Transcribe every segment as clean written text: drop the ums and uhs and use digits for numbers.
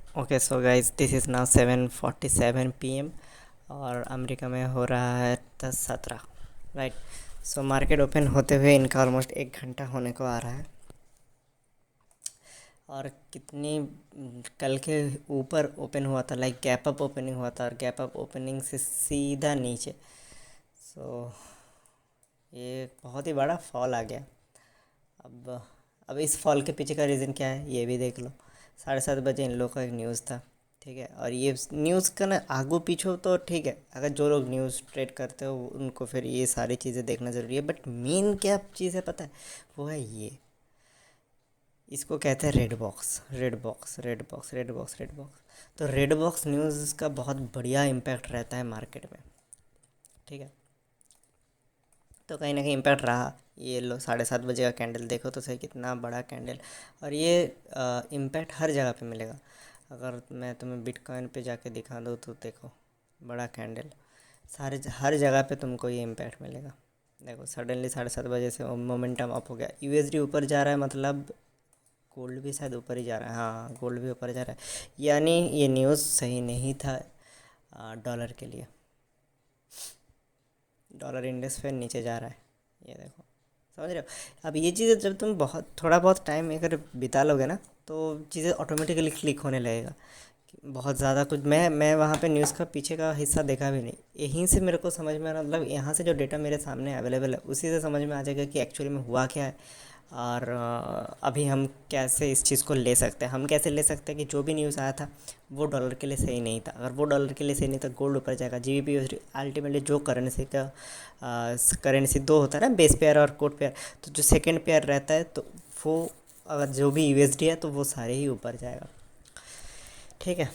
Okay so guys this is now 7:47 PM और America में हो रहा है 10:17 राइट। सो मार्केट ओपन होते हुए इनका ऑलमोस्ट 1 घंटा होने को आ रहा है और कितनी कल के ऊपर ओपन हुआ था, लाइक गैप अप ओपनिंग हुआ था और गैप अप ओपनिंग से सीधा नीचे। सो ये बहुत ही बड़ा फॉल आ गया। अब अब इस फॉल के पीछे का रीज़न क्या है ये भी देख लो। 7:30 बजे इन लोगों का एक न्यूज़ था, ठीक है। और ये न्यूज़ का ना आगू पीछो तो ठीक है, अगर जो लोग न्यूज़ ट्रेड करते हो उनको फिर ये सारी चीज़ें देखना ज़रूरी है, बट मेन क्या चीज़ है पता है, वो है ये। इसको कहते हैं red box, red box, red box, red box, red box. तो रेड बॉक्स न्यूज़ का बहुत बढ़िया इम्पैक्ट रहता है मार्केट में, ठीक है। तो कहीं ना कहीं इम्पैक्ट रहा। ये लो 7:30 बजे का कैंडल देखो तो सही, कितना बड़ा कैंडल। और ये इम्पैक्ट हर जगह पे मिलेगा। अगर मैं तुम्हें बिटकॉइन पे जाके दिखा दूँ तो देखो, बड़ा कैंडल, सारे हर जगह पे तुमको ये इम्पैक्ट मिलेगा। देखो सडनली 7:30 बजे से मोमेंटम अप हो गया, यूएसडी ऊपर जा रहा है, मतलब गोल्ड भी शायद ऊपर ही जा रहा है। हाँ, गोल्ड भी ऊपर जा रहा है, यानी ये न्यूज़ सही नहीं था डॉलर के लिए। डॉलर इंडेक्स फिर नीचे जा रहा है, ये देखो, समझ रहे हो। अब ये चीज़ें जब तुम बहुत थोड़ा बहुत टाइम अगर बिता लोगे ना तो चीज़ें ऑटोमेटिकली क्लिक होने लगेगा। बहुत ज़्यादा कुछ मैं वहाँ पे न्यूज़ का पीछे का हिस्सा देखा भी नहीं, यहीं से मेरे को समझ में आ रहा, मतलब यहाँ से जो डेटा मेरे सामने अवेलेबल है उसी से समझ में आ जाएगा कि एक्चुअली में हुआ क्या है। और अभी हम कैसे इस चीज़ को ले सकते हैं, हम कैसे ले सकते हैं कि जो भी न्यूज़ आया था वो डॉलर के लिए सही नहीं था। अगर वो डॉलर के लिए सही नहीं था, गोल्ड ऊपर जाएगा, जीबीपी यूएसडी, अल्टीमेटली जो करेंसी का करेंसी दो होता है ना, बेस पेयर और कोड पेयर, तो जो सेकंड पेयर रहता है तो वो अगर जो भी यूएसडी है तो वो सारे ही ऊपर जाएगा, ठीक है।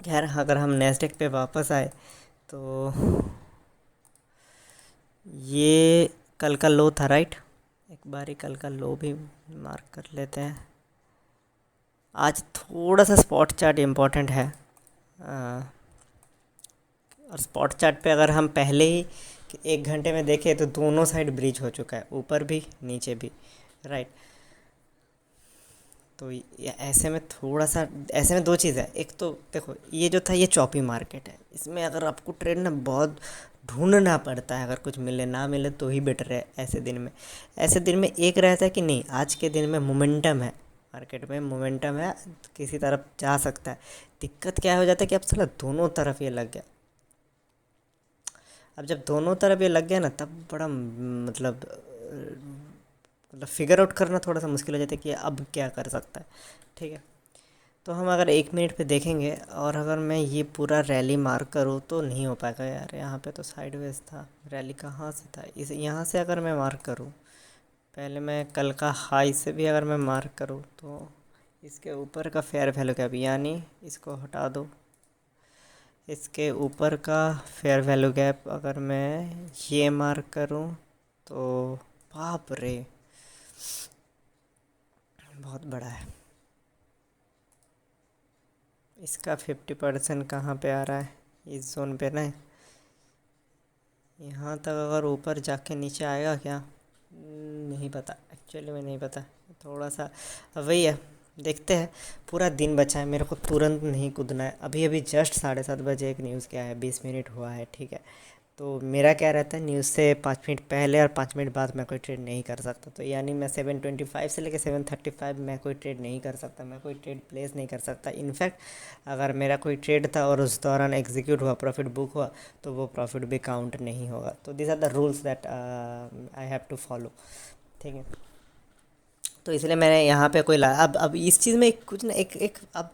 खैर अगर हम नेस्डेक पे वापस आए तो ये कल का लो था, राइट। एक बारी कल का लो भी मार्क कर लेते हैं। आज थोड़ा सा स्पॉट चार्ट इम्पोर्टेंट है। आ, और स्पॉट चार्ट पे अगर हम पहले ही 1 घंटे में देखें तो दोनों साइड ब्रिज हो चुका है, ऊपर भी नीचे भी, राइट। तो ऐसे में थोड़ा सा, ऐसे में दो चीज़ है। एक तो देखो ये जो था ये चॉपी मार्केट है, इसमें अगर आपको ट्रेड ना बहुत ढूंढना पड़ता है, अगर कुछ मिले ना मिले तो ही बेटर है ऐसे दिन में। ऐसे दिन में एक रहता है कि नहीं, आज के दिन में मोमेंटम है, मार्केट में मोमेंटम है, किसी तरफ जा सकता है। दिक्कत क्या हो जाता है कि अब साला दोनों तरफ ये लग गया। अब जब दोनों तरफ ये लग गया ना तब बड़ा मतलब फिगर आउट करना थोड़ा सा मुश्किल हो जाता है कि अब क्या कर सकता है, ठीक है। तो हम अगर 1 मिनट पे देखेंगे और अगर मैं ये पूरा रैली मार्क करूँ तो नहीं हो पाएगा यार, यहाँ पे तो साइडवेज था, रैली कहाँ से था, इस यहाँ से अगर मैं मार्क करूँ, पहले मैं कल का हाई से भी अगर मैं मार्क करूँ तो इसके ऊपर का फेयर वैल्यू गैप, यानी इसको हटा दो, इसके ऊपर का फेयर वैल्यू गैप अगर मैं ये मार्क करूँ तो बाप रे, बहुत बड़ा है। इसका 50% कहाँ पे आ रहा है, इस जोन पे ना। यहाँ तक अगर ऊपर जाके नीचे आएगा क्या, नहीं पता, एक्चुअली में नहीं पता। थोड़ा सा वही है, देखते हैं। पूरा दिन बचा है, मेरे को तुरंत नहीं कूदना है। अभी अभी जस्ट 7:30 बजे एक न्यूज़ क्या है, 20 मिनट हुआ है, ठीक है। तो मेरा क्या रहता है, न्यूज़ से 5 मिनट पहले और 5 मिनट बाद मैं कोई ट्रेड नहीं कर सकता। तो यानी मैं 7:25 से लेकर 7:35 मैं कोई ट्रेड नहीं कर सकता, मैं कोई ट्रेड प्लेस नहीं कर सकता। इनफैक्ट अगर मेरा कोई ट्रेड था और उस दौरान एग्जीक्यूट हुआ, प्रॉफिट बुक हुआ, तो वो प्रॉफिट भी काउंट नहीं होगा। तो this are the rules that I have to follow, ठीक है। तो इसलिए मैंने यहाँ पे कोई ला, अब इस चीज़ में कुछ ना एक एक अब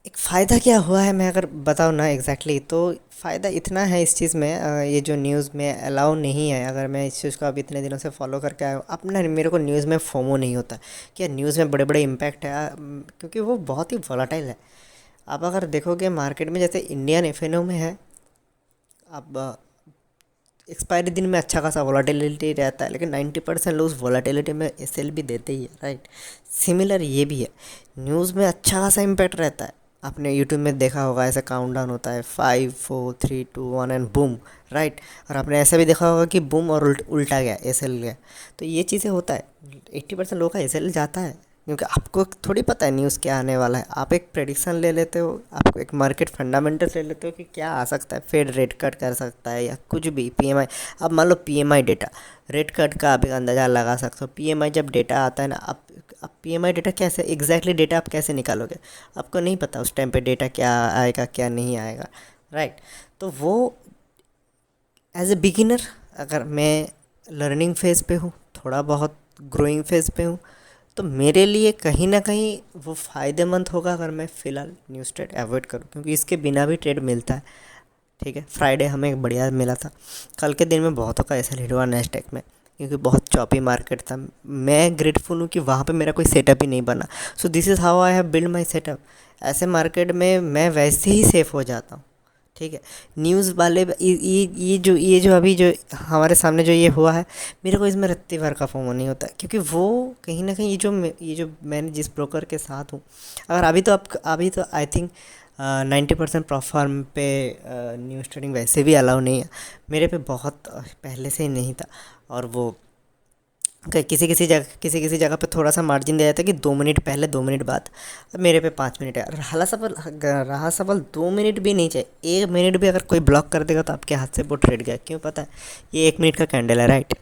एक फ़ायदा क्या हुआ है मैं अगर बताऊँ ना एग्जैक्टली तो फ़ायदा इतना है इस चीज़ में, ये जो न्यूज़ में अलाउ नहीं है, अगर मैं इस चीज़ को अब इतने दिनों से फॉलो करके आया हूँ, अब ना मेरे को न्यूज़ में फोमो नहीं होता कि न्यूज़ में बड़े बड़े इम्पैक्ट है, क्योंकि वो बहुत ही वॉलेटाइल है। आप अगर देखोगे मार्केट में जैसे इंडियन एफएनओ में है, अब एक्सपायरी दिन में अच्छा खासा वॉलेटिलिटी रहता है, लेकिन 90% लोग वॉलेटिलिटी में एसएल भी देते ही है, राइट। सिमिलर ये भी है, न्यूज़ में अच्छा खासा इम्पैक्ट रहता है। आपने यूट्यूब में देखा होगा ऐसा काउंटडाउन होता है 5 4 3 2 1 एंड बूम, राइट। और आपने ऐसा भी देखा होगा कि बूम और उल्टा गया, एसएल गया। तो ये चीज़ें होता है, 80% लोगों का एसएल जाता है, क्योंकि आपको थोड़ी पता है न्यूज़ क्या आने वाला है। आप एक प्रेडिक्शन ले लेते हो, आपको एक मार्केट फंडामेंटल्स ले लेते हो कि क्या आ सकता है, फेड रेट कट कर सकता है या कुछ भी, पीएमआई। अब मान लो पीएमआई डेटा, रेट कट का आप एक अंदाज़ा लगा सकते हो। पीएमआई जब डेटा आता है ना, आप पीएमआई डेटा कैसे एग्जैक्टली डेटा आप कैसे निकालोगे, आपको नहीं पता उस टाइम पे डेटा क्या आएगा क्या नहीं आएगा, राइट। तो वो एज ए बिगिनर, अगर मैं लर्निंग फेज़ पे हूँ, थोड़ा बहुत ग्रोइंग फेज़ पे हूँ, तो मेरे लिए कहीं ना कहीं वो फ़ायदेमंद होगा अगर मैं फ़िलहाल न्यूज़ ट्रेड अवॉइड करूँ, क्योंकि इसके बिना भी ट्रेड मिलता है। ठीक है, फ्राइडे हमें एक बढ़िया मिला था। कल के दिन में बहुतों का ऐसा हिट हुआ नेस्टेक में, क्योंकि बहुत चॉपी मार्केट था। मैं ग्रेटफुल हूँ कि वहाँ पे मेरा कोई सेटअप ही नहीं बना। So this is how I have build my setup. ऐसे मार्केट में मैं वैसे ही सेफ़ हो जाता हूँ। ठीक है, न्यूज़ वाले ये जो अभी जो हमारे सामने जो ये हुआ है, मेरे को इसमें रत्ती भर का फोमो नहीं होता, क्योंकि वो कहीं ना कहीं ये जो मैंने जिस ब्रोकर के साथ हूँ, अगर अभी तो आई थिंक 90% प्रोफार्म पे न्यूज़ ट्रेडिंग वैसे भी अलाउ नहीं है। मेरे पे बहुत पहले से ही नहीं था, और वो किसी किसी जगह पे थोड़ा सा मार्जिन दिया जाता है कि 2 मिनट पहले 2 मिनट बाद। अब मेरे पे 5 मिनट है। रहा सवाल 2 मिनट भी नहीं चाहिए, 1 मिनट भी अगर कोई ब्लॉक कर देगा तो आपके हाथ से वो ट्रेड गया। क्यों पता है? ये 1 मिनट का कैंडल है, राइट।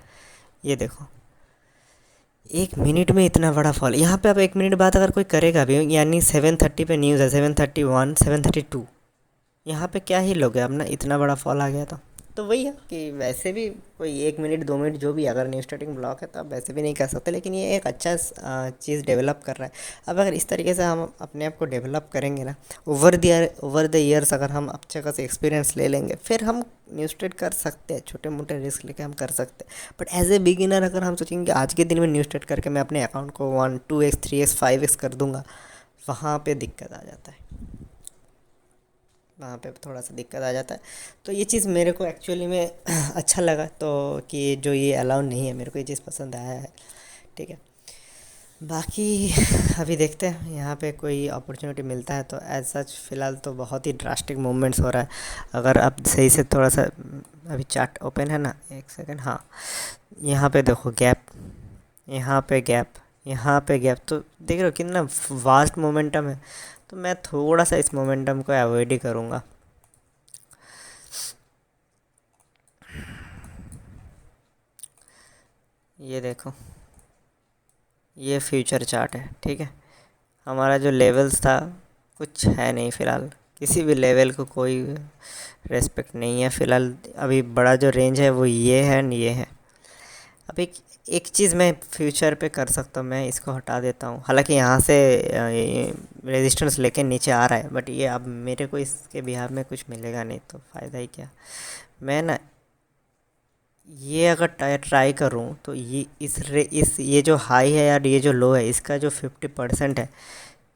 ये देखो, 1 मिनट में इतना बड़ा फॉल। यहाँ पे अब 1 मिनट बाद अगर कोई करेगा भी, यानी 7:30 पे न्यूज़ है, 7:31, 7:32, यहाँ पे क्या ही लोगे, अब ना इतना बड़ा फॉल आ गया तो वही है कि वैसे भी कोई 1 मिनट 2 मिनट जो भी, अगर न्यू स्टार्टिंग ब्लॉक है तो आप वैसे भी नहीं कर सकते, लेकिन ये एक अच्छा चीज़ डेवलप कर रहा है। अब अगर इस तरीके से हम अपने आप को डेवलप करेंगे ना, ओवर द ईयर्स, अगर हम अच्छे खासे एक्सपीरियंस ले लेंगे, फिर हम न्यू स्टार्ट कर सकते हैं, छोटे मोटे रिस्क लेके हम कर सकते हैं। बट एज ए बिगिनर अगर हम सोचेंगे आज के दिन में न्यू स्टार्ट करके मैं अपने अकाउंट को 1 2x 3x 5x कर दूंगा, वहाँ पे दिक्कत आ जाता है, वहाँ पे थोड़ा सा दिक्कत आ जाता है। तो ये चीज़ मेरे को एक्चुअली में अच्छा लगा, तो कि जो ये अलाउ नहीं है, मेरे को ये चीज़ पसंद आया है। ठीक है, बाकी अभी देखते हैं यहाँ पे कोई अपॉर्चुनिटी मिलता है तो। एज सच फ़िलहाल तो बहुत ही ड्रास्टिक मूवमेंट्स हो रहा है। अगर आप सही से थोड़ा सा, अभी चार्ट ओपन है ना, एक सेकंड, हाँ, यहाँ पे देखो गैप, यहाँ पे गैप, यहाँ पे गैप, तो देख रहे हो कितना वास्ट मोमेंटम है। तो मैं थोड़ा सा इस मोमेंटम को अवॉइड ही करूँगा। ये देखो, ये फ्यूचर चार्ट है। ठीक है, हमारा जो लेवल्स था कुछ है नहीं फ़िलहाल, किसी भी लेवल को कोई रेस्पेक्ट नहीं है फ़िलहाल। अभी बड़ा जो रेंज है वो ये है एंड ये है। अब एक चीज़ मैं फ्यूचर पे कर सकता हूँ, मैं इसको हटा देता हूँ। हालांकि यहाँ से रेजिस्टेंस लेके नीचे आ रहा है, बट ये अब मेरे को इसके बिहार में कुछ मिलेगा नहीं, तो फ़ायदा ही क्या। मैं ना ये अगर ट्राई करूँ तो ये जो हाई है यार, ये जो लो है, इसका जो 50% है,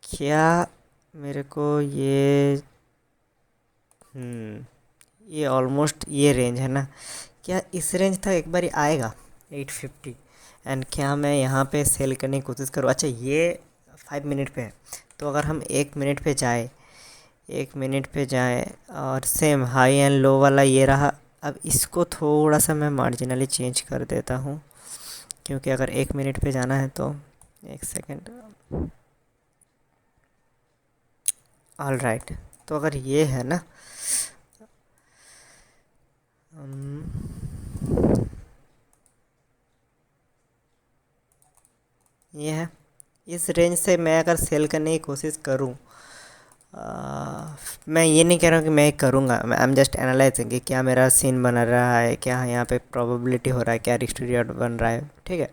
क्या मेरे को ये ऑलमोस्ट ये रेंज है ना, क्या इस रेंज तक एक बार आएगा 850, एंड क्या मैं यहाँ पे सेल करने की कोशिश करूँ? अच्छा, ये 5 मिनट पे है, तो अगर हम 1 मिनट पे जाए, 1 मिनट पे जाए और सेम हाई एंड लो वाला ये रहा। अब इसको थोड़ा सा मैं मार्जिनली चेंज कर देता हूँ, क्योंकि अगर 1 मिनट पे जाना है तो, एक सेकेंड, ऑल राइट। तो अगर ये है ना, ये है, इस रेंज से मैं अगर सेल करने की कोशिश करूं, मैं ये नहीं कह रहा हूँ कि मैं करूँगा, आई एम जस्ट एनालाइजिंग कि क्या मेरा सीन बना रहा है, क्या यहाँ पे प्रोबेबिलिटी हो रहा है, क्या रिस्क रिवॉर्ड बन रहा है। ठीक है,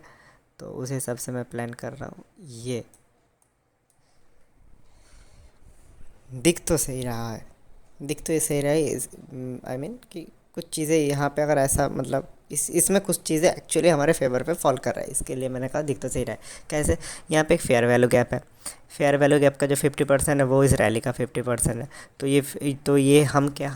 तो उस हिसाब से मैं प्लान कर रहा हूँ। ये दिख तो सही रहा है, दिख तो ये सही रहा है, आई मीन कि कुछ चीज़ें यहाँ पे अगर ऐसा, मतलब इसमें कुछ चीज़ें एक्चुअली हमारे फेवर पे फॉल कर रहा है, इसके लिए मैंने कहा दिख तो सही रहा है। कैसे? यहाँ पे एक फेयर वैल्यू गैप है, फेयर वैल्यू गैप का जो 50% है वो इस रैली का 50% है। तो ये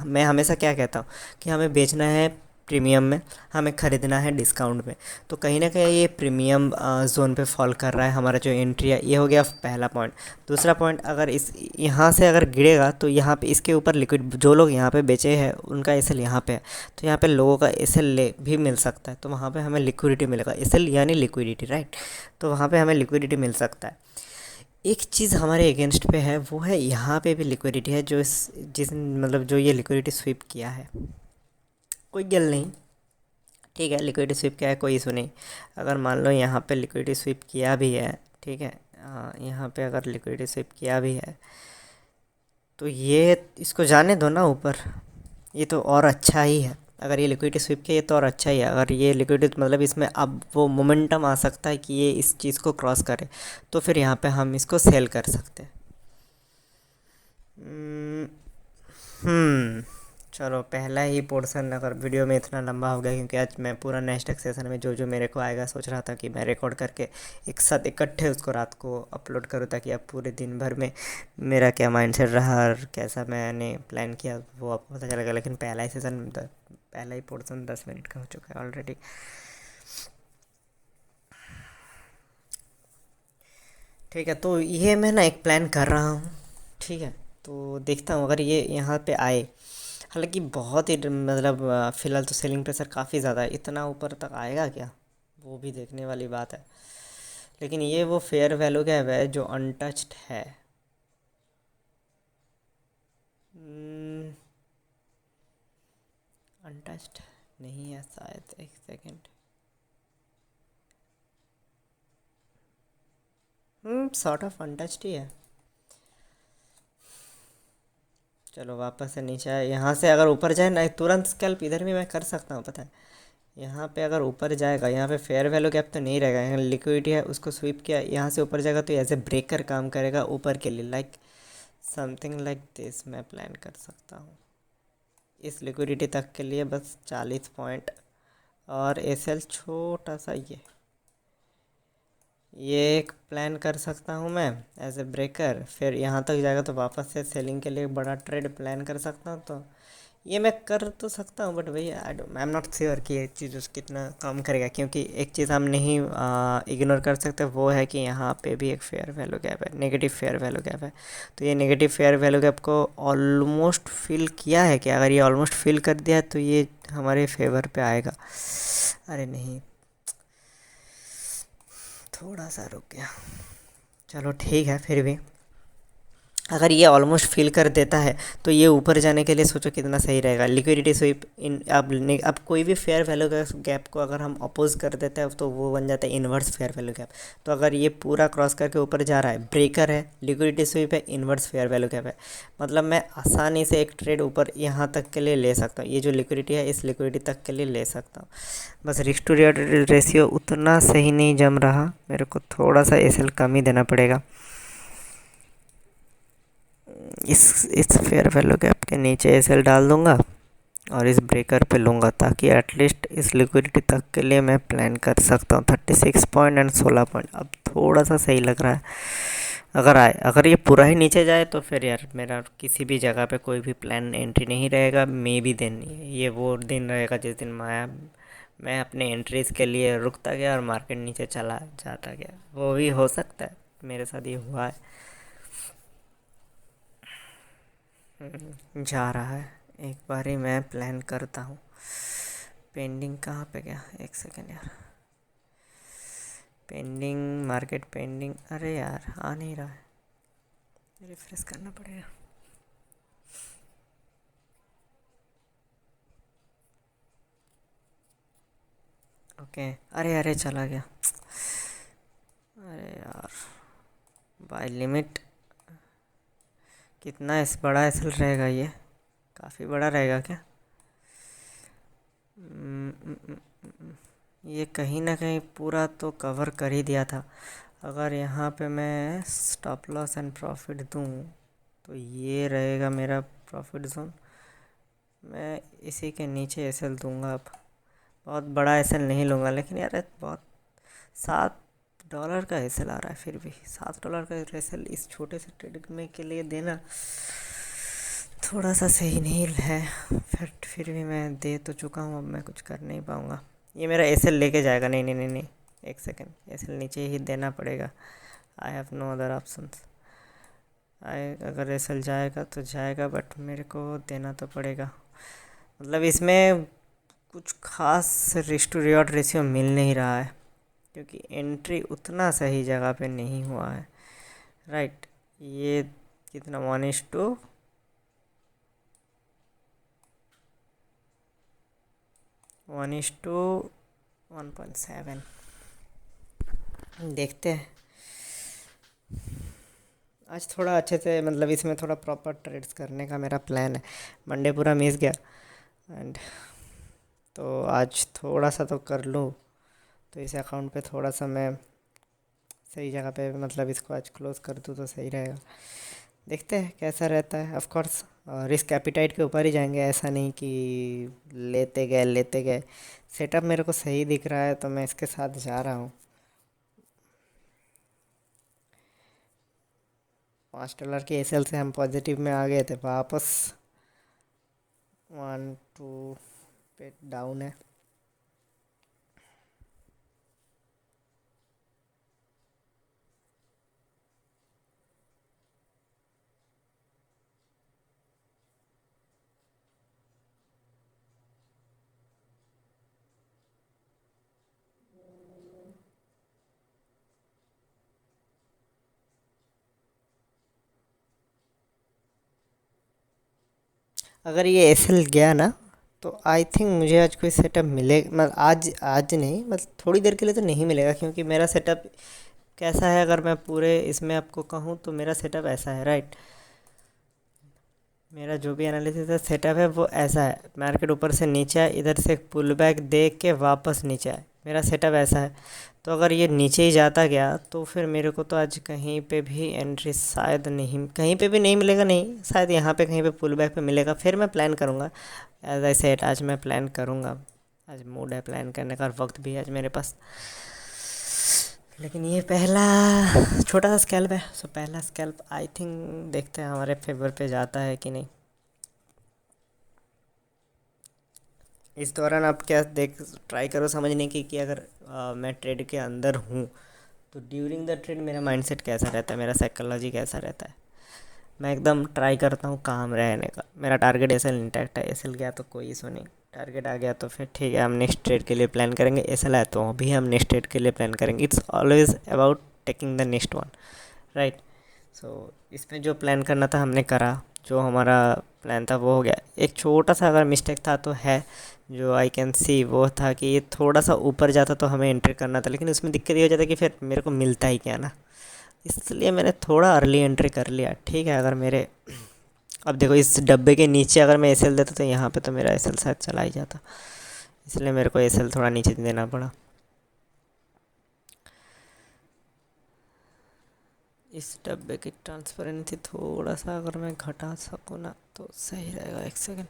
मैं हमेशा क्या कहता हूँ कि हमें बेचना है प्रीमियम में, हमें ख़रीदना है डिस्काउंट में। तो कहीं ना कहीं ये प्रीमियम जोन पे फॉल कर रहा है हमारा जो एंट्री है। ये हो गया पहला पॉइंट। दूसरा पॉइंट, अगर इस यहाँ से अगर गिरेगा तो यहाँ पे इसके ऊपर लिक्विड, जो लोग यहाँ पे बेचे हैं उनका एसएल यहाँ पे है, तो यहाँ पे लोगों का एसएल ले भी मिल सकता है, तो वहाँ पे हमें लिक्विडिटी मिलेगा। एसएल यानी लिक्विडिटी, राइट, तो वहाँ पे हमें लिक्विडिटी मिल सकता है। एक चीज़ हमारे अगेंस्ट पे है, वो है यहाँ पे भी लिक्विडिटी है, जो इस जिस मतलब जो ये लिक्विडिटी स्वीप किया है, कोई गल नहीं। ठीक है, लिक्विडिटी स्वीप किया है, कोई इशू नहीं। अगर मान लो यहाँ पे लिक्विडिटी स्वीप किया भी है, ठीक है, यहाँ पे अगर लिक्विडिटी स्वीप किया भी है तो ये इसको जाने दो ना ऊपर, ये तो और अच्छा ही है। अगर ये लिक्विडिटी स्वीप किया, ये तो और अच्छा ही है। अगर ये लिक्विडिटी मतलब इसमें अब वो मोमेंटम आ सकता है कि ये इस चीज़ को क्रॉस करे, तो फिर यहाँ पे हम इसको सेल कर सकते हैं। हम्म चलो, पहला ही पोर्शन अगर वीडियो में इतना लंबा हो गया, क्योंकि आज मैं पूरा नेक्स्ट सेशन में जो जो मेरे को आएगा सोच रहा था कि मैं रिकॉर्ड करके एक साथ इकट्ठे उसको रात को अपलोड करूँ, ताकि अब पूरे दिन भर में मेरा क्या माइंडसेट रहा और कैसा मैंने प्लान किया वो आपको पता चलेगा। लेकिन पहला ही सेशन, पहला ही पोर्शन 10 मिनट का हो चुका है ऑलरेडी। ठीक है, तो ये मैं ना एक प्लान कर रहा हूँ। ठीक है, तो देखता हूँ अगर ये यहाँ पे आए। हालांकि बहुत ही मतलब फ़िलहाल तो सेलिंग प्रेशर काफ़ी ज़्यादा है, इतना ऊपर तक आएगा क्या वो भी देखने वाली बात है। लेकिन ये वो फेयर वैल्यू गैप है जो अनटच्ड है। अनटच्ड नहीं है शायद, एक सेकेंड। सॉर्ट ऑफ अनटच्ड ही है। चलो वापस से नीचे आए, यहाँ से अगर ऊपर जाए ना तुरंत स्कैल्प इधर भी मैं कर सकता हूँ, पता है। यहाँ पे अगर ऊपर जाएगा, यहाँ पे फेयर वैल्यू गैप तो नहीं रहेगा, यहाँ लिक्विडिटी है उसको स्वीप किया, यहाँ से ऊपर जाएगा तो एज ए ब्रेकर काम करेगा ऊपर के लिए, लाइक समथिंग लाइक दिस मैं प्लान कर सकता हूँ। इस लिक्विडिटी तक के लिए बस 40 पॉइंट और एसएल छोटा सा ये एक प्लान कर सकता हूँ मैं एज ए ब्रेकर। फिर यहाँ तक जाएगा तो वापस से सेलिंग के लिए एक बड़ा ट्रेड प्लान कर सकता हूँ। तो ये मैं कर तो सकता हूँ, बट भैया आई एम नॉट श्योर कि ये चीज़ उस कितना काम करेगा, क्योंकि एक चीज़ हम नहीं इग्नोर कर सकते, वो है कि यहाँ पे भी एक फेयर वैल्यू गैप है, नेगेटिव फेयर वैल्यू गैप है। तो ये नेगेटिव फेयर वैल्यू गैप को ऑलमोस्ट फिल किया है कि अगर ये ऑलमोस्ट फिल कर दिया है तो ये हमारे फेवर पे आएगा। अरे नहीं, थोड़ा सा रुक गया। चलो ठीक है, फिर भी अगर ये ऑलमोस्ट फिल कर देता है तो ये ऊपर जाने के लिए सोचो कितना सही रहेगा। लिक्विडिटी स्वीप इन अब कोई भी फेयर वैल्यू गैप को अगर हम अपोज कर देते हैं तो वो बन जाता है इन्वर्स फेयर वैल्यू गैप। तो अगर ये पूरा क्रॉस करके ऊपर जा रहा है, ब्रेकर है, लिक्विडिटी स्वीप है, इन्वर्स फेयर वैल्यू गैप है, मतलब मैं आसानी से एक ट्रेड ऊपर यहाँ तक के लिए ले सकता हूँ। ये जो लिक्विडिटी है इस लिक्विडिटी तक के लिए ले सकता हूँ। बस रिस्क टू रिटर्न रेशियो उतना सही नहीं जम रहा, मेरे को थोड़ा सा एसएल कम ही देना पड़ेगा। इस फेयर वैल्यू गैप के नीचे एसएल डाल दूंगा और इस ब्रेकर पे लूँगा, ताकि एटलीस्ट इस लिक्विडिटी तक के लिए मैं प्लान कर सकता हूँ। 36 पॉइंट एंड 16 पॉइंट अब थोड़ा सा सही लग रहा है। अगर ये पूरा ही नीचे जाए तो फिर यार मेरा किसी भी जगह पे कोई भी प्लान एंट्री नहीं रहेगा। मे भी दिन ये वो दिन रहेगा जिस दिन मैं अपने एंट्रीज़ के लिए रुकता गया और मार्केट नीचे चला जाता गया। वो भी हो सकता है, मेरे साथ ये हुआ है। जा रहा है, एक बार ही मैं प्लान करता हूँ। पेंडिंग कहाँ पे गया, एक सेकेंड यार। पेंडिंग मार्केट पेंडिंग, अरे यार आ नहीं रहा है, रिफ्रेश करना पड़ेगा। ओके, अरे अरे चला गया। अरे यार, बाय लिमिट कितना इस बड़ा एसल रहेगा, ये काफ़ी बड़ा रहेगा क्या? ये कहीं ना कहीं पूरा तो कवर कर ही दिया था। अगर यहाँ पे मैं स्टॉप लॉस एंड प्रॉफिट दूँ तो ये रहेगा मेरा प्रॉफिट जोन। मैं इसी के नीचे एसएल दूंगा। अब बहुत बड़ा एसएल नहीं लूँगा, लेकिन यार बहुत $7 का एसएल आ रहा है, फिर भी $7 का एसएल इस छोटे से ट्रेड में के लिए देना थोड़ा सा सही नहीं है। फिर भी मैं दे तो चुका हूँ, अब मैं कुछ कर नहीं पाऊँगा। ये मेरा एसएल लेके जाएगा, नहीं नहीं नहीं नहीं, एक सेकेंड, एसएल नीचे ही देना पड़ेगा। I have no other options. अगर एसएल जाएगा तो जाएगा, बट मेरे को देना तो पड़ेगा। मतलब इसमें कुछ खास रिस्क टू रिवॉर्ड रेशियो मिल नहीं रहा है, क्योंकि एंट्री उतना सही जगह पे नहीं हुआ है। राइट। ये कितना 1:1.7। देखते हैं। आज थोड़ा अच्छे से मतलब इसमें थोड़ा प्रॉपर ट्रेड्स करने का मेरा प्लान है। मंडे पूरा मिस गया एंड तो आज थोड़ा सा तो कर लूँ, तो इस अकाउंट पे थोड़ा सा मैं सही जगह पे मतलब इसको आज क्लोज कर दूँ तो सही रहेगा। देखते हैं कैसा रहता है। ऑफ कोर्स रिस्क एपिटाइट के ऊपर ही जाएंगे, ऐसा नहीं कि लेते गए। सेटअप मेरे को सही दिख रहा है तो मैं इसके साथ जा रहा हूँ। $5 के एसएल से हम पॉजिटिव में आ गए थे, वापस 1-2 पे डाउन है। अगर ये एसएल गया ना तो आई थिंक मुझे आज कोई सेटअप मिले, मतलब आज आज नहीं, मतलब थोड़ी देर के लिए तो नहीं मिलेगा, क्योंकि मेरा सेटअप कैसा है अगर मैं पूरे इसमें आपको कहूँ तो मेरा सेटअप ऐसा है, राइट। मेरा जो भी एनालिसिस है सेटअप है वो ऐसा है। मार्केट ऊपर से नीचे आए, इधर से पुल बैक दे के वापस नीचे आए, मेरा सेटअप ऐसा है। तो अगर ये नीचे ही जाता गया तो फिर मेरे को तो आज कहीं पे भी एंट्री शायद नहीं, कहीं पे भी नहीं मिलेगा, नहीं शायद यहाँ पे कहीं पे पुल बैक पे मिलेगा, फिर मैं प्लान करूँगा। एज आई सेड आज मैं प्लान करूँगा, आज मूड है प्लान करने का, वक्त भी है आज मेरे पास। लेकिन ये पहला छोटा सा स्कैल्प है, सो पहला स्कैल्प आई थिंक देखते हैं हमारे फेवर पे जाता है कि नहीं। इस दौरान आप क्या देख ट्राई करो समझने की कि अगर मैं ट्रेड के अंदर हूँ तो ड्यूरिंग द ट्रेड मेरा माइंडसेट कैसा रहता है, मेरा साइकोलॉजी कैसा रहता है। मैं एकदम ट्राई करता हूँ काम रहने का। मेरा टारगेट एसएल इंटैक्ट है, एसएल गया तो कोई इशू नहीं, टारगेट आ गया तो फिर ठीक है हम नेक्स्ट ट्रेड के लिए प्लान करेंगे, एसएल आया तो भी हम नेक्स्ट ट्रेड के लिए प्लान करेंगे। It's always about taking the next one, right. So इसमें जो प्लान करना था हमने करा, जो हमारा प्लान था वो हो गया। एक छोटा सा अगर मिस्टेक था तो है, जो आई कैन सी, वो था कि ये थोड़ा सा ऊपर जाता तो हमें एंट्री करना था, लेकिन उसमें दिक्कत ये हो जाता कि फिर मेरे को मिलता ही क्या ना, इसलिए मैंने थोड़ा अर्ली एंट्री कर लिया। ठीक है, अगर मेरे अब देखो इस डब्बे के नीचे अगर मैं एसएल देता तो यहाँ पे तो मेरा एसएल शायद चला ही जाता, इसलिए मेरे को एसएल थोड़ा नीचे देना पड़ा। इस डब्बे की ट्रांसपेरेंसी थोड़ा सा अगर मैं घटा सकूँ ना तो सही रहेगा। एक सेकेंड,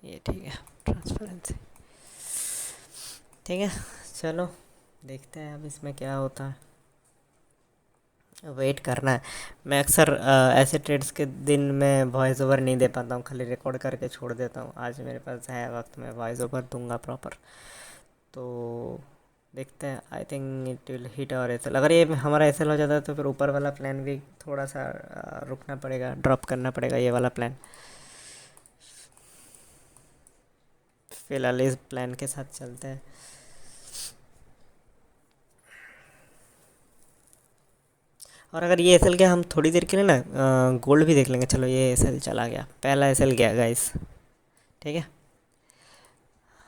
ये ठीक है ट्रांसपेरेंसी, ठीक है। चलो देखते हैं अब इसमें क्या होता है, वेट करना है। मैं अक्सर ऐसे ट्रेड्स के दिन में वॉइस ओवर नहीं दे पाता हूँ, खाली रिकॉर्ड करके छोड़ देता हूँ। आज मेरे पास है वक्त, मैं वॉइस ओवर दूंगा प्रॉपर। तो देखते हैं, I think it will hit और एसएल। अगर ये हमारा एसएल हो जाता है तो फिर ऊपर वाला प्लान भी थोड़ा सा रुकना पड़ेगा, ड्रॉप करना पड़ेगा ये वाला प्लान। फिलहाल इस प्लान के साथ चलते हैं। और अगर ये एसएल गया हम थोड़ी देर के लिए ना गोल्ड भी देख लेंगे। चलो ये एसएल चला गया, पहला एसएल गया गाइस, ठीक है।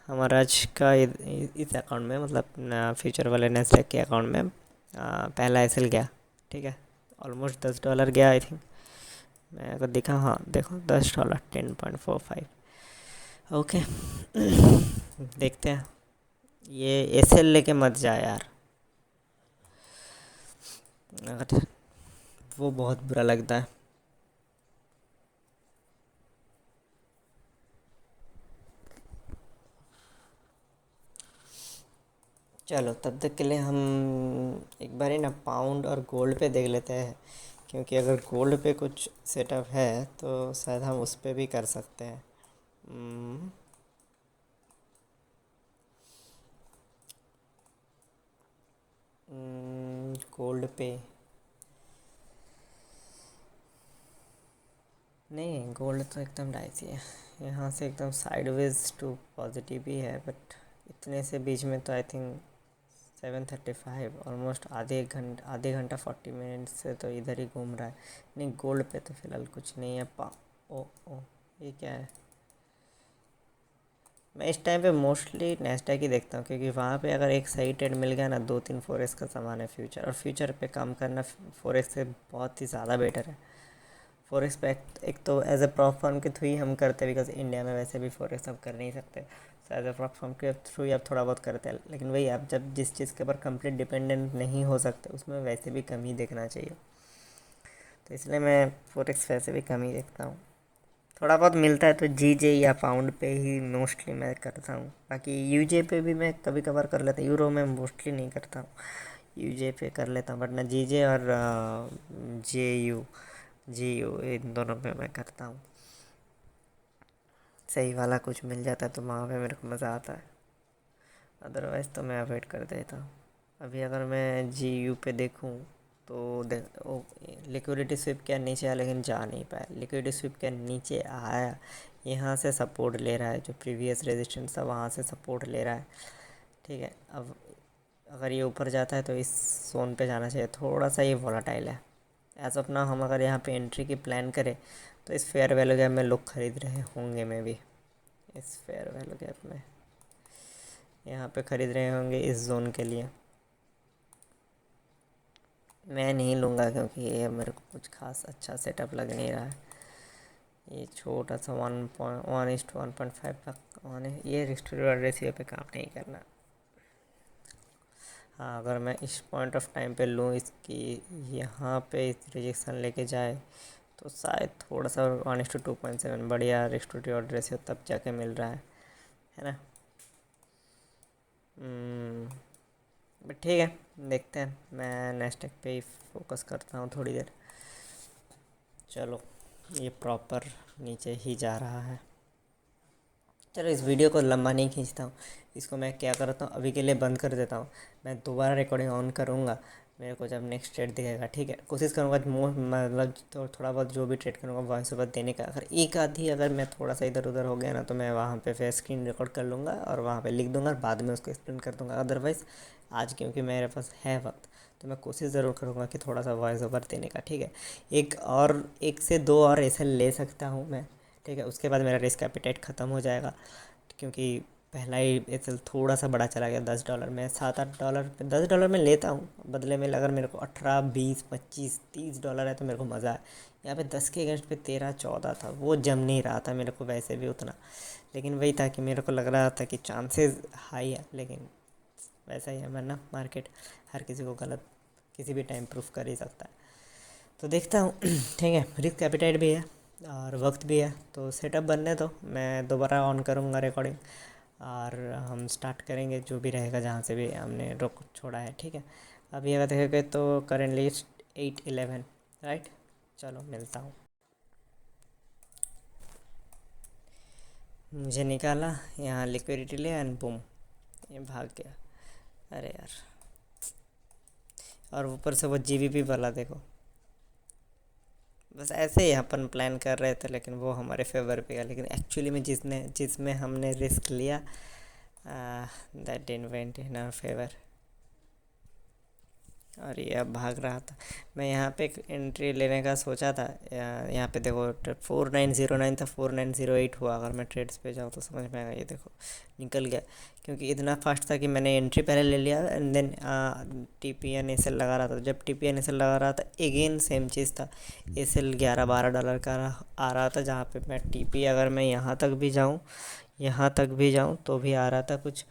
हमारा आज का इस अकाउंट में मतलब फ्यूचर वाले नेस्डैक के अकाउंट में पहला एसएल गया, ठीक है। ऑलमोस्ट $10 गया आई थिंक, मैं अगर देखा, हाँ देखो $10, 10.45। ओके देखते हैं। ये एसएल लेके मत जा यार, अगर वो बहुत बुरा लगता है। चलो तब तक के लिए हम एक बार ही ना पाउंड और गोल्ड पे देख लेते हैं, क्योंकि अगर गोल्ड पे कुछ सेटअप है तो शायद हम उस पे भी कर सकते हैं। गोल्ड पे नहीं, गोल्ड तो एकदम डाइसी है, यहाँ से एकदम साइडवेज टू पॉजिटिव ही है, बट इतने से बीच में तो आई थिंक 7:35 ऑलमोस्ट आधे घंटा 40 मिनट से तो इधर ही घूम रहा है। नहीं, गोल्ड पे तो फ़िलहाल कुछ नहीं है। ओ ओ, ये क्या है? मैं इस टाइम पे मोस्टली नैस्डैक ही देखता हूँ, क्योंकि वहाँ पे अगर एक सही ट्रेड मिल गया ना, 2-3 फोरेक्स का सामान है फ्यूचर, और फ्यूचर पे काम करना फोरेक्स से बहुत ही ज़्यादा बेटर है। फोरेक्स पे एक तो एज ए प्रॉप फर्म के थ्रू ही हम करते हैं, बिकॉज इंडिया में वैसे भी फोरेक्स अब कर नहीं सकते, तो एज ए प्रॉप फर्म के थ्रू ही अब थोड़ा बहुत करते हैं। लेकिन वही, आप जब जिस चीज़ के ऊपर कंप्लीट डिपेंडेंट नहीं हो सकते, उसमें वैसे भी कम ही देखना चाहिए। तो इसलिए मैं फोरेक्स वैसे भी कम ही देखता हूँ। थोड़ा बहुत मिलता है तो जीजे या पाउंड पे ही मोस्टली मैं करता हूँ। बाकी यूजे पे भी मैं कभी कभार कर लेता हूँ, यूरो में मोस्टली नहीं करता हूँ, यूजे पे कर लेता हूँ, वरना जीजे और जी यू इन दोनों पे मैं करता हूँ। सही वाला कुछ मिल जाता है तो वहाँ पे मेरे को मज़ा आता है, अदरवाइज़ तो मैं अवॉइड कर देता हूँ। अभी अगर मैं जीयू पे देखूँ तो लिक्विडिटी स्विप क्या नीचे आया, लेकिन जा नहीं पाया। लिक्विडिटी स्विप क्या नीचे आया, यहाँ से सपोर्ट ले रहा है, जो प्रीवियस रेजिस्टेंस था वहाँ से सपोर्ट ले रहा है। ठीक है, अब अगर ये ऊपर जाता है तो इस जोन पे जाना चाहिए। थोड़ा सा ये वॉलेटाइल है एज ऑफ नाउ। हम अगर यहाँ पे एंट्री की प्लान करें तो इस फेयर वैल्यू गैप में लोग ख़रीद रहे होंगे, में भी इस फेयर वैल्यू गैप में यहाँ पे ख़रीद रहे होंगे इस जोन के लिए। मैं नहीं लूँगा, क्योंकि ये मेरे को कुछ खास अच्छा सेटअप लग नहीं रहा है। ये छोटा सा 1:1.5 का ये रिस्टोर रेशियो पे काम नहीं करना। हाँ, अगर मैं इस पॉइंट ऑफ टाइम पे लूँ इसकी, यहाँ पे इस रिजेक्शन लेके जाए तो शायद थोड़ा सा 1:2.7 बढ़िया रिस्टोर रेशियो तब जाके मिल रहा है ना। बट ठीक है, देखते हैं। मैं नेक्स्ट पे ही फोकस करता हूँ थोड़ी देर। चलो, ये प्रॉपर नीचे ही जा रहा है। चलो, इस वीडियो को लंबा नहीं खींचता हूँ, इसको मैं क्या करता हूँ अभी के लिए बंद कर देता हूँ। मैं दोबारा रिकॉर्डिंग ऑन करूँगा मेरे को जब नेक्स्ट ट्रेड दिखेगा। ठीक है, कोशिश करूँगा मतलब तो थोड़ा बहुत जो भी ट्रेड करूँगा वॉइस ओवर देने का। अगर एक आधी अगर मैं थोड़ा सा इधर उधर हो गया ना, तो मैं वहाँ पे फिर स्क्रीन रिकॉर्ड कर लूँगा और वहाँ पे लिख दूँगा और बाद में उसको एक्सप्लेन कर दूँगा। अदरवाइज़ आज क्योंकि मेरे पास है वक्त, तो मैं कोशिश ज़रूर करूँगा कि थोड़ा सा वॉइस ओवर देने का। ठीक है, एक से दो और ऐसे ले सकता हूँ मैं। ठीक है, उसके बाद मेरा रिस्क एपिटाइट ख़त्म हो जाएगा, क्योंकि पहला ही एसएल थोड़ा सा बड़ा चला गया। $10 में, $7-8 $10 में लेता हूँ, बदले में अगर मेरे को 18, 20, 25, $30 है तो मेरे को मज़ा है। यहाँ पे 10 के अगेंस्ट पे 13-14 था, वो जम नहीं रहा था मेरे को वैसे भी उतना। लेकिन वही था कि मेरे को लग रहा था कि चांसेस हाई है, लेकिन वैसा ही है वरना मार्केट हर किसी को गलत किसी भी टाइम प्रूफ कर ही सकता है। तो देखता हूँ। ठीक है, रिस्क एपिटाइट भी है और वक्त भी है, तो सेटअप बनने दो। मैं दोबारा ऑन करूँगा रिकॉर्डिंग और हम स्टार्ट करेंगे जो भी रहेगा जहाँ से भी हमने रोक छोड़ा है। ठीक है, अभी अगर देखेंगे तो करेंटली 8:11 राइट। चलो, मिलता हूँ। मुझे निकाला यहाँ, लिक्विडिटी ले एंड बूम, ये भाग गया। अरे यार, और ऊपर से वो जीबीपी वाला देखो। बस ऐसे ही अपन प्लान कर रहे थे, लेकिन वो हमारे फेवर पे गया। लेकिन एक्चुअली में जिसमें हमने रिस्क लिया, that didn't went in our favour, और ये अब भाग रहा था। मैं यहाँ पे एक एंट्री लेने का सोचा था। यहाँ पे देखो 4909 था, 4908 हुआ। अगर मैं ट्रेड्स पे जाऊँ तो समझ में आएगा। ये देखो निकल गया, क्योंकि इतना फास्ट था कि मैंने एंट्री पहले ले लिया एंड देन टीपीएन एसएल लगा रहा था। जब टीपीएन एसएल लगा रहा था, अगेन सेम चीज़ था। एसएल $11-12 का आ रहा था, जहाँ पे मैं टीपी अगर मैं यहाँ तक भी जाऊँ तो भी आ रहा था कुछ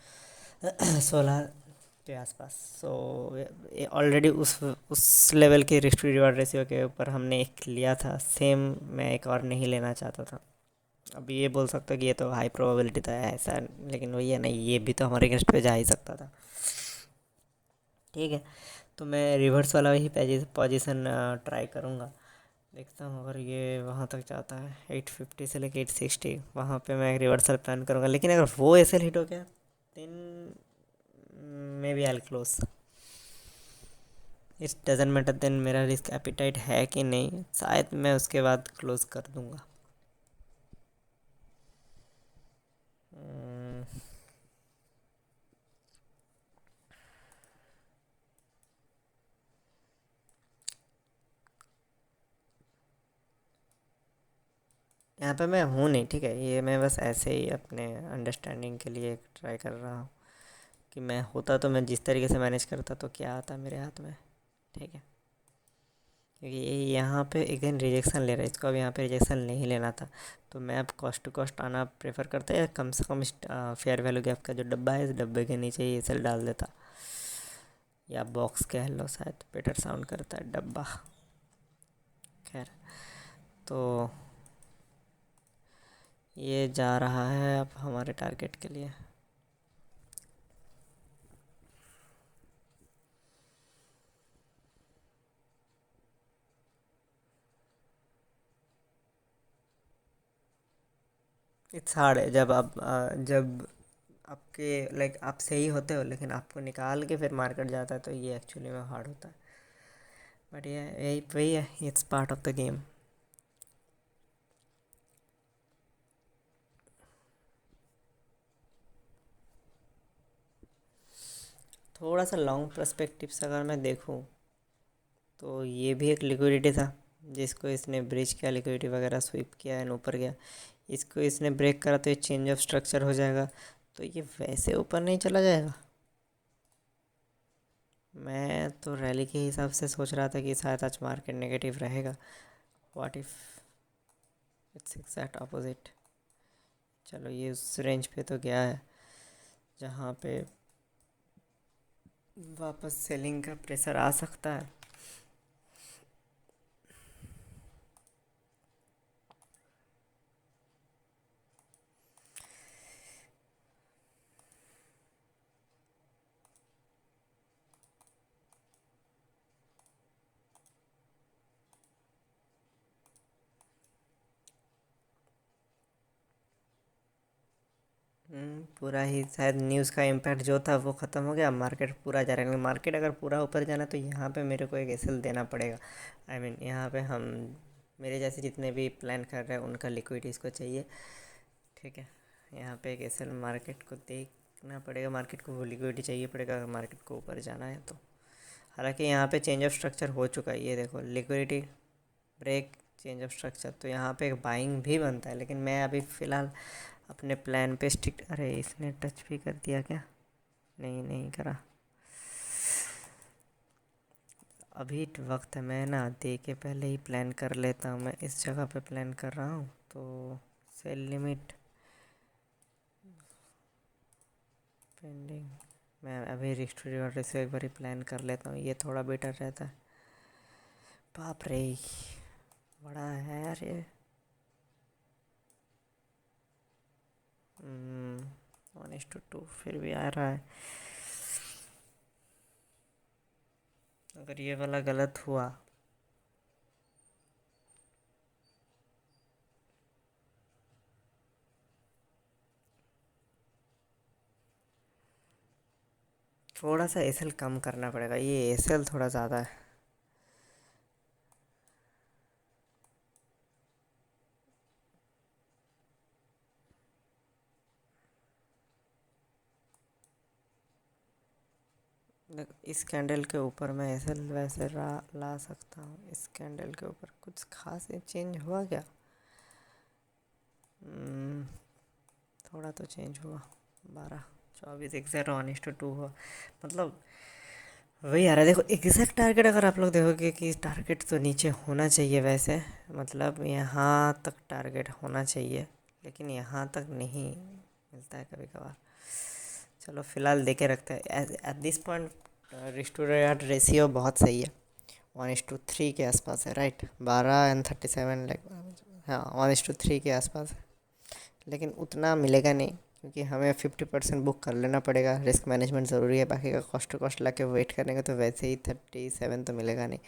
16 के आसपास। सो ऑलरेडी उस लेवल के रिस्क रिवार्ड रेशियो के ऊपर हमने एक लिया था। सेम मैं एक और नहीं लेना चाहता था। अभी ये बोल सकता कि ये तो हाई प्रोबेबिलिटी था ऐसा, लेकिन वही है ना, ये भी तो हमारे अगेंस्ट पे जा ही सकता था। ठीक है, तो मैं रिवर्स वाला ही पोजीशन ट्राई करूँगा। देखता हूँ अगर ये वहाँ तक जाता है 850 से लेके 860, वहाँ पे मैं रिवर्सल प्लान करूँगा। लेकिन अगर वो एसएल हिट हो गया then maybe I close. It doesn't matter then मेरा रिस्क एपिटाइट है कि नहीं, शायद मैं उसके बाद क्लोज कर दूँगा। यहाँ पे मैं हूँ नहीं, ठीक है, ये मैं बस ऐसे ही अपने अंडरस्टैंडिंग के लिए ट्राई कर रहा हूँ कि मैं होता तो मैं जिस तरीके से मैनेज करता तो क्या आता मेरे हाथ में, ठीक है। क्योंकि ये यहाँ पे एक दिन रिजेक्शन ले रहा है, इसको अब यहाँ पे रिजेक्शन नहीं लेना था, तो मैं अब कॉस्ट टू कॉस्ट आना प्रेफर करता या कम से कम इस फेयर वैल्यू गैप का जो डब्बा है इस डब्बे के नीचे ये सेल डाल देता, या बॉक्स कह लो, शायद बेटर साउंड करता है डब्बा। खैर, तो ये जा रहा है अब हमारे टारगेट के लिए। इट्स हार्ड है जब आप जब आपके लाइक आप सही होते हो लेकिन आपको निकाल के फिर मार्केट जाता है, तो ये एक्चुअली में हार्ड होता है, बट ये यही वही है, it's part of the game. थोड़ा सा लॉन्ग पर्सपेक्टिव से अगर मैं देखूँ तो ये भी एक लिक्विडिटी था जिसको इसने ब्रिज किया, लिक्विडिटी वगैरह स्वीप किया एंड ऊपर गया, इसको इसने ब्रेक करा तो ये चेंज ऑफ स्ट्रक्चर हो जाएगा, तो ये वैसे ऊपर नहीं चला जाएगा। मैं तो रैली के हिसाब से सोच रहा था कि शायद आज मार्केट नेगेटिव रहेगा, what if it's exact opposite. चलो ये उस रेंज पे तो गया है जहाँ पे वापस सेलिंग का प्रेशर आ सकता है। पूरा ही शायद न्यूज़ का इम्पैक्ट जो था वो ख़त्म हो गया, मार्केट पूरा जा रहा है। मार्केट अगर पूरा ऊपर जाना तो यहाँ पे मेरे को एक एसएल देना पड़ेगा। आई मीन यहाँ पे हम मेरे जैसे जितने भी प्लान कर रहे हैं उनका लिक्विडिटी इसको चाहिए, ठीक है। यहाँ पे एक एसएल मार्केट को देखना पड़ेगा, मार्केट को वो लिक्विडिटी चाहिए पड़ेगा अगर मार्केट को ऊपर जाना है तो। हालांकि यहाँ पे चेंज ऑफ स्ट्रक्चर हो चुका है, ये देखो liquidity break change of structure, तो यहाँ पे एक बाइंग भी बनता है, लेकिन मैं अभी फ़िलहाल अपने प्लान पे स्टिक। अरे इसने टच भी कर दिया क्या? नहीं, नहीं करा। अभी वक्त है, मैं ना दे के पहले ही प्लान कर लेता हूँ। मैं इस जगह पे प्लान कर रहा हूँ तो सेल लिमिट पेंडिंग, मैं अभी रिस्टोरी ऑर्डर से एक बार प्लान कर लेता हूँ, ये थोड़ा बेटर रहता है। बाप रे, बड़ा है यार ये। 1:2 फिर भी आ रहा है। अगर ये वाला गलत हुआ थोड़ा सा एसएल कम करना पड़ेगा, ये एसएल थोड़ा ज़्यादा है। देखो इस कैंडल के ऊपर मैं एसएल वैसे ला सकता हूँ, इस कैंडल के ऊपर कुछ खास चेंज हुआ क्या? थोड़ा तो चेंज हुआ, 12 24 1:1 हुआ, मतलब वही आ रहा है। देखो एग्जैक्ट टारगेट अगर आप लोग देखोगे कि टारगेट तो नीचे होना चाहिए वैसे, मतलब यहाँ तक टारगेट होना चाहिए, लेकिन यहाँ तक नहीं मिलता है कभी कभार। चलो फिलहाल देखे रखते हैं। At this point restore ratio बहुत सही है, 1:3 के आसपास है, राइट। 12:37 लाइक, हाँ 1:3 के आसपास है, लेकिन उतना मिलेगा नहीं क्योंकि हमें 50% बुक कर लेना पड़ेगा, रिस्क मैनेजमेंट ज़रूरी है। बाकी का कॉस्ट टू कॉस्ट ला के वेट करेंगे तो वैसे ही 37 तो मिलेगा नहीं,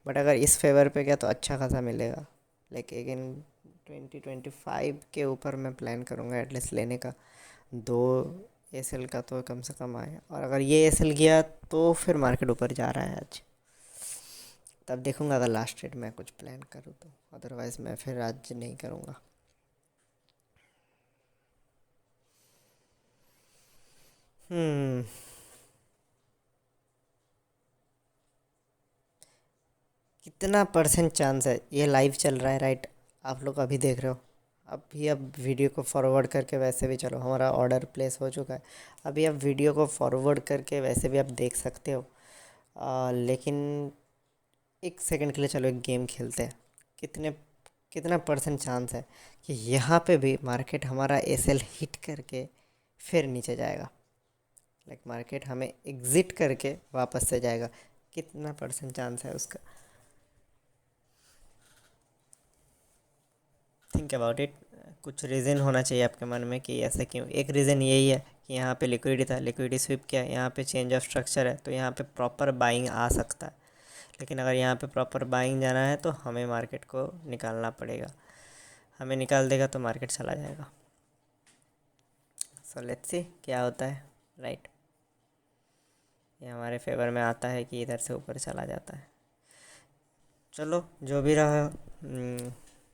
बट अगर इस फेवर पे गया तो अच्छा खासा मिलेगा। लाइक अगेन 2025 के ऊपर मैं प्लान करूँगा एटलीस्ट लेने का, 2 एसएल का तो कम से कम आए, और अगर ये एसएल गया तो फिर मार्केट ऊपर जा रहा है आज, तब देखूँगा अगर लास्ट ट्रेड में कुछ प्लान करूँ तो, अदरवाइज़ मैं फिर आज नहीं करूँगा। हम्म कितना परसेंट चांस है? ये लाइव चल रहा है, राइट, आप लोग अभी देख रहे हो, अभी अब वीडियो को फॉरवर्ड करके वैसे भी चलो हमारा ऑर्डर प्लेस हो चुका है। अभी अब वीडियो को फॉरवर्ड करके वैसे भी आप देख सकते हो। लेकिन एक सेकंड के लिए चलो एक गेम खेलते हैं। कितने कितना परसेंट चांस है कि यहाँ पे भी मार्केट हमारा एसएल हिट करके फिर नीचे जाएगा। लाइक मार्केट हमें एग्ज़िट करके वापस से जाएगा। कितना परसेंट चांस है उसका? Think about it. कुछ रीज़न होना चाहिए आपके मन में कि ऐसा क्यों। एक रीज़न यही है कि यहाँ पे लिक्विडिटी था, लिक्विडिटी स्विप किया, यहाँ पे चेंज ऑफ स्ट्रक्चर है, तो यहाँ पे प्रॉपर बाइंग आ सकता है। लेकिन अगर यहाँ पे प्रॉपर बाइंग जाना है तो हमें मार्केट को निकालना पड़ेगा। हमें निकाल देगा तो मार्केट चला जाएगा। सो लेट्स सी क्या होता है। राइट, ये हमारे फेवर में आता है कि इधर से ऊपर चला जाता है। चलो जो भी रहा,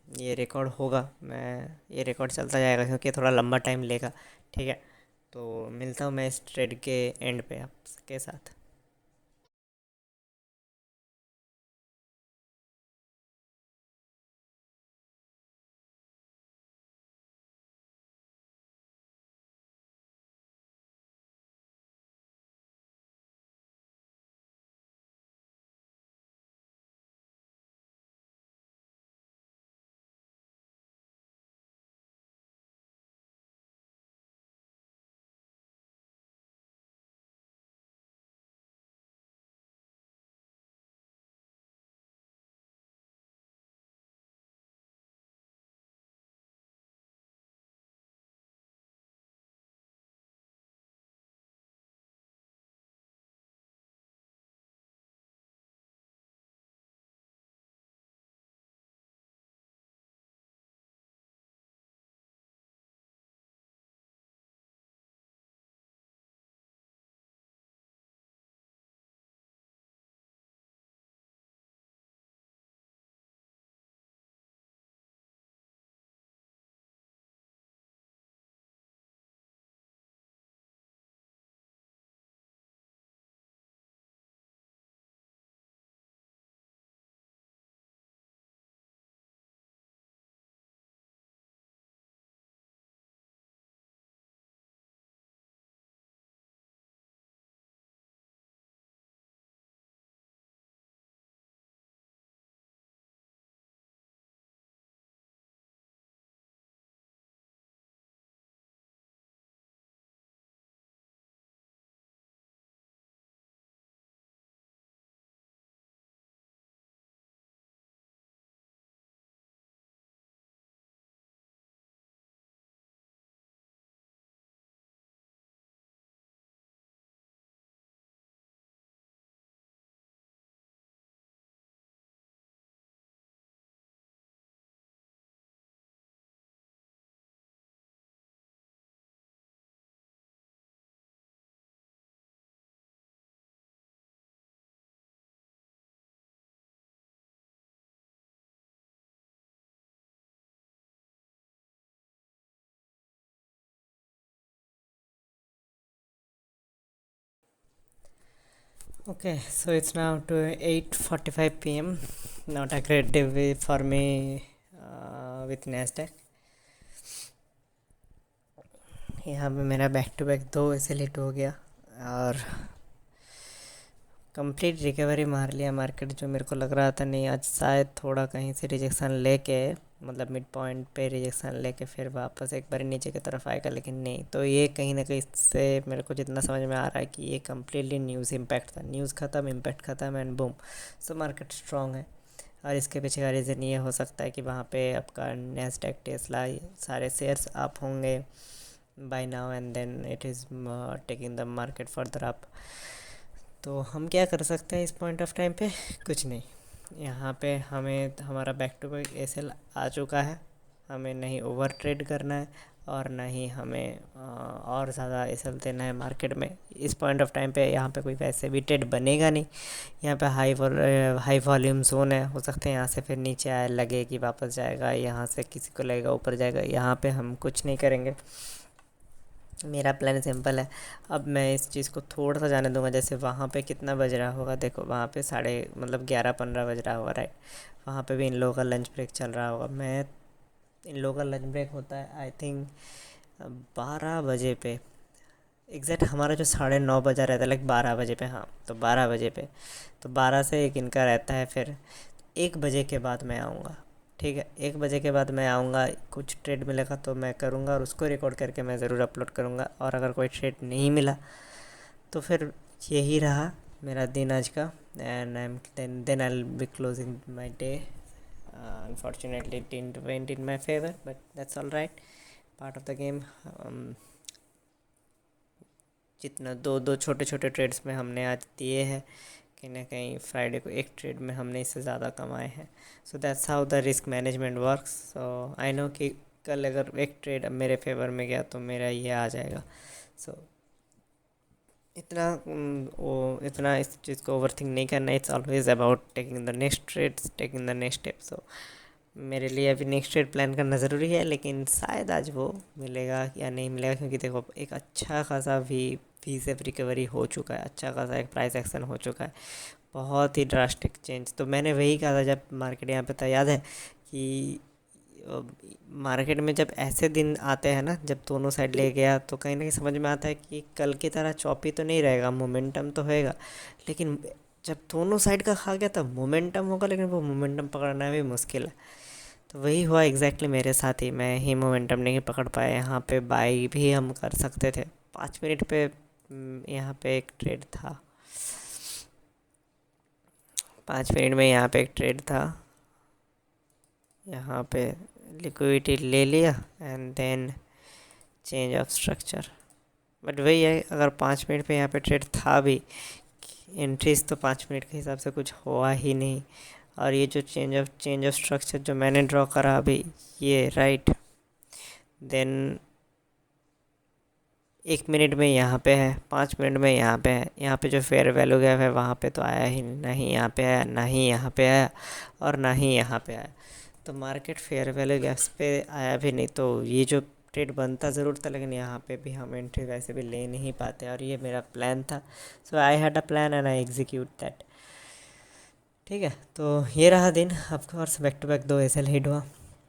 ये रिकॉर्ड होगा, मैं ये रिकॉर्ड चलता जाएगा क्योंकि थोड़ा लंबा टाइम लेगा। ठीक है, तो मिलता हूँ मैं इस ट्रेड के एंड पे आपके साथ। Okay, so it's now to 8:45 p.m. Not a great day for me with Nasdaq. यहाँ पे मेरा बैक टू बैक दो ऐसे लेट हो गया और कंप्लीट रिकवरी मार लिया मार्केट। जो मेरे को लग रहा था नहीं, आज शायद थोड़ा कहीं से रिजेक्शन लेके, मतलब मिड पॉइंट पे रिजेक्शन लेके फिर वापस एक बार नीचे की तरफ आएगा, लेकिन नहीं। तो ये कहीं ना कहीं से मेरे को जितना समझ में आ रहा है कि ये कम्प्लीटली न्यूज़ इम्पैक्ट था। न्यूज़ ख़त्म, इम्पैक्ट ख़त्म and boom, so market strong है। और इसके पीछे का रीज़न ये हो सकता है कि वहाँ पे आपका नैस्डैक, टेस्ला, सारे शेयर्स अप होंगे by now and then it is taking the market further up. तो हम क्या कर सकते हैं इस पॉइंट ऑफ टाइम पे? कुछ नहीं। यहाँ पे हमें हमारा बैक टू बैक एसएल आ चुका है। हमें नहीं ओवर ट्रेड करना है और ना ही हमें और ज़्यादा एसएल देना है मार्केट में इस पॉइंट ऑफ टाइम पे। यहाँ पे कोई वैसे भी ट्रेड बनेगा नहीं। यहाँ पे हाई वॉल्यूम जोन है, हो सकते हैं यहाँ से फिर नीचे आए, लगे कि वापस जाएगा, यहाँ से किसी को लगेगा ऊपर जाएगा। यहाँ पे हम कुछ नहीं करेंगे। मेरा प्लान सिंपल है। अब मैं इस चीज़ को थोड़ा सा जाने दूंगा। जैसे वहाँ पे कितना बज रहा होगा, देखो वहाँ पे मतलब 11:15 बज रहा होगा, राइट। वहाँ पे भी इन लोगों का लंच ब्रेक चल रहा होगा। मैं इन लोगों का लंच ब्रेक होता है आई थिंक 12 बजे पे। एग्जैक्ट हमारा जो 9:30 बजा रहता है, लाइक 12 बजे पे, हाँ तो 12 बजे पे, तो 12 से एक इनका रहता है। फिर 1 बजे के बाद मैं आऊँगा, ठीक है। 1 बजे के बाद मैं आऊँगा, कुछ ट्रेड मिलेगा तो मैं करूँगा और उसको रिकॉर्ड करके मैं ज़रूर अपलोड करूँगा। और अगर कोई ट्रेड नहीं मिला तो फिर यही रहा मेरा दिन आज का। And I am then I will be closing my day. Unfortunately it didn't went in my favour, but that's all right, part of the game. जितना दो दो छोटे छोटे ट्रेड्स में हमने आज दिए हैं, कहीं ना कहीं फ्राइडे को एक ट्रेड में हमने इससे ज़्यादा कमाए हैं। So that's how the risk management works. So I know कि कल अगर एक ट्रेड मेरे फेवर में गया तो मेरा ये आ जाएगा। सो इतना इस चीज़ को ओवर थिंक नहीं करना। It's always about taking the next trades, taking the next step. So मेरे लिए अभी नेक्स्ट ट्रेड प्लान करना ज़रूरी है, लेकिन शायद आज वो मिलेगा या नहीं मिलेगा, क्योंकि देखो एक अच्छा खासा वी से रिकवरी हो चुका है, अच्छा खासा एक प्राइस एक्शन हो चुका है, बहुत ही ड्रास्टिक चेंज। तो मैंने वही कहा था जब मार्केट यहाँ पे था, याद है कि मार्केट में जब ऐसे दिन आते हैं ना, जब दोनों साइड ले गया तो कहीं ना कहीं समझ में आता है कि कल की तरह चौपी तो नहीं रहेगा, मोमेंटम तो होएगा। लेकिन जब दोनों साइड का खा गया तब मोमेंटम होगा, लेकिन वो मोमेंटम पकड़ना भी मुश्किल है। तो वही हुआ एग्जैक्टली मेरे साथ ही, मैं ही मोमेंटम नहीं पकड़ पाया। यहाँ पे बाई भी हम कर सकते थे 5 मिनट पे। यहाँ पे एक ट्रेड था, 5 मिनट में यहाँ पे एक ट्रेड था, यहाँ पे लिक्विडिटी ले लिया and then change of structure. But वही है, अगर 5 मिनट पे यहाँ पे ट्रेड था भी, एंट्रीज तो 5 मिनट के हिसाब से कुछ हुआ ही नहीं। और ये जो चेंज ऑफ स्ट्रक्चर जो मैंने ड्रॉ करा अभी, ये राइट, देन 1 मिनट में यहाँ पे है, 5 मिनट में यहाँ पे है। यहाँ पे जो फेयर वैल्यू गैप है वहाँ पे तो आया ही नहीं, यहाँ पे आया ना ही, यहाँ पे आया और ना ही यहाँ पे आया। तो मार्केट फेयर वैल्यू गैप्स पे आया भी नहीं, तो ये जो ट्रेड बनता ज़रूर था, लेकिन यहाँ पे भी हम एंट्री वैसे भी ले नहीं पाते। और ये मेरा प्लान था, so I had a plan and I execute that. ठीक है, तो ये रहा दिन। Of course back to back 2 SL hit हुआ,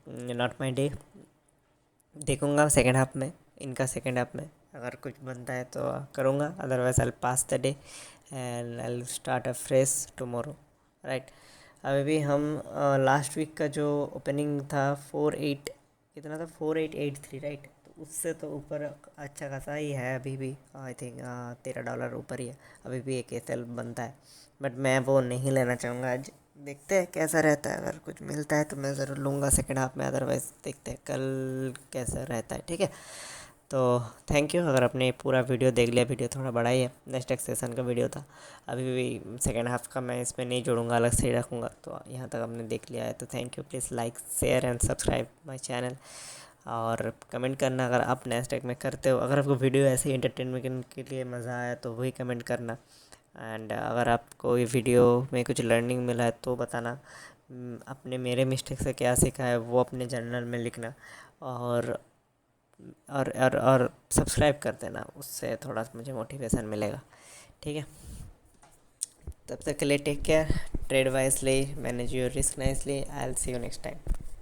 नॉट माई डे। देखूँगा सेकेंड हाफ में, इनका सेकेंड हाफ में अगर कुछ बनता है तो करूँगा, otherwise I pass the day and I start a fresh tomorrow, right. अभी भी हम लास्ट वीक का जो ओपनिंग था 48 कितना था, 4883, राइट। तो उससे तो ऊपर अच्छा खासा ही है अभी भी, आई थिंक $13 ऊपर ही है। अभी भी एक एसएल बनता है, बट मैं वो नहीं लेना चाहूँगा आज। देखते हैं कैसा रहता है, अगर कुछ मिलता है तो मैं ज़रूर लूँगा सेकेंड हाफ में, अदरवाइज़ देखते हैं कल कैसा रहता है, ठीक है। तो थैंक यू, अगर आपने पूरा वीडियो देख लिया। वीडियो थोड़ा बड़ा ही है, नेक्स्ट सेशन का वीडियो था। अभी भी सेकेंड हाफ का मैं इसमें नहीं जोड़ूंगा, अलग से ही रखूँगा। तो यहाँ तक आपने देख लिया है तो thank you. Please like, share and subscribe my channel, और कमेंट करना अगर आप नेस्टेक में करते हो। अगर आपको वीडियो ऐसे ही एंटरटेनमेंट के लिए मज़ा आया तो वही कमेंट करना। एंड अगर आपको ये वीडियो में कुछ लर्निंग मिला है तो बताना। अपने मेरे मिस्टेक से क्या सीखा है वो अपने जर्नल में लिखना, और और सब्सक्राइब कर देना, उससे थोड़ा मुझे मोटिवेशन मिलेगा, ठीक है। तब तक के लिए take care, trade wisely, manage your risk nicely. I will see you next time.